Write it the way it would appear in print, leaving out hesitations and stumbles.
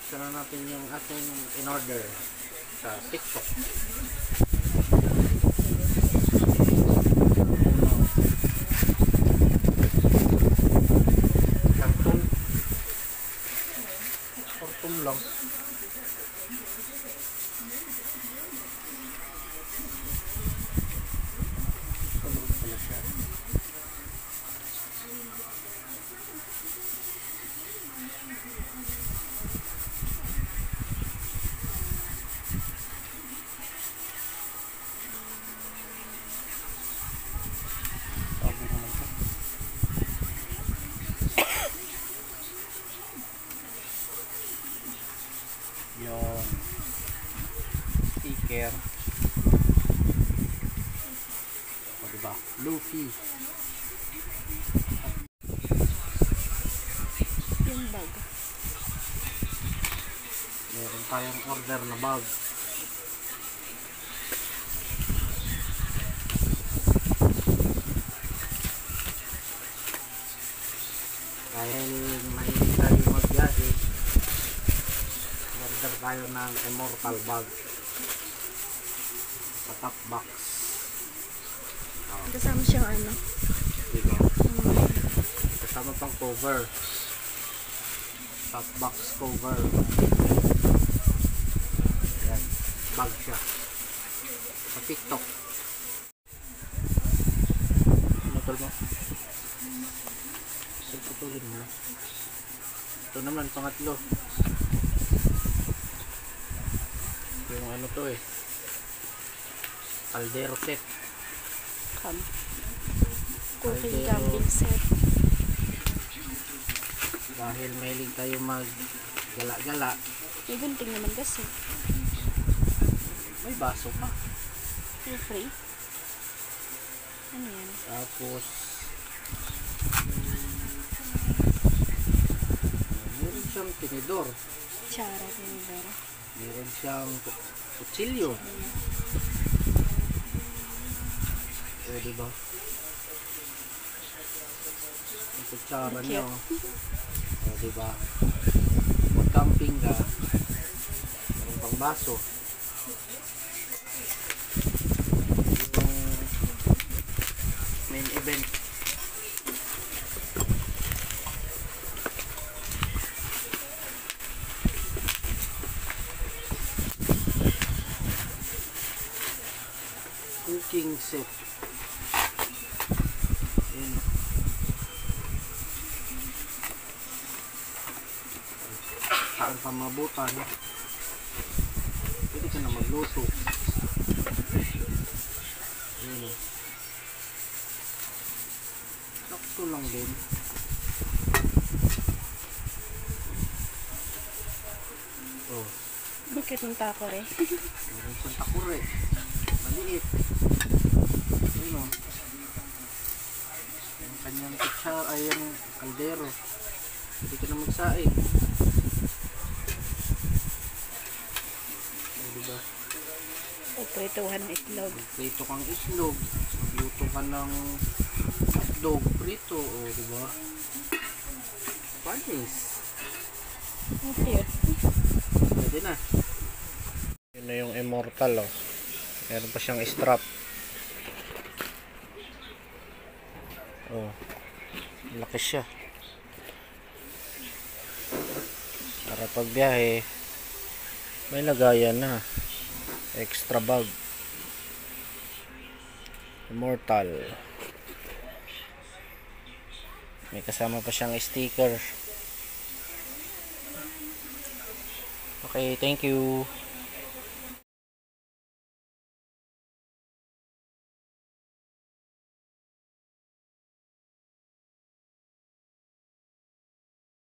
buksan na natin yung ating in-order sa TikTok. Karton lang. Yung sticker, o diba, Luffy. Yung bag, Meron tayong order na bag. Dahil mahilig tayo magbiyahe, order tayo ng Immortal bag sa top box. kasama siyang ano, Diba? Kasama pang cover, top box cover. Yan, bag siya sa TikTok. Motor mo, putulin mo. Ito naman pangatlo, yung ano to eh, caldero set. cooking camping set. Dahil mahilig tayo mag gala-gala, May gunting naman kasi. may baso pa. Feel free. Ano yan? Tapos meron siyang tinidor, Chara, tinidor. meron siyang kutsilyo. O diba, ang kutsara niyo, o diba, mag camping ka, meron pang baso. Yung main event, cooking set. Yun. Saan pa mabutan, pwede ka na magluto. Yun. Sakto lang din. Oh, Bakit ng taco rin? meron siyang takure, maliit. Yun o, yung kanyang kutsara ay yung kaldero, hindi ka na magsaing. O diba, Prituhan ng itlog. prito kang islog, magluto ka ng hotdog prito, o diba, panis, Okay. pwede na. Yun na yung Immortal, oh. Meron pa siyang strap. Oh, laki siya. Para pag biyahe, may lagayan na. Extra bag. Immortal. May kasama pa siyang sticker. Okay, thank you.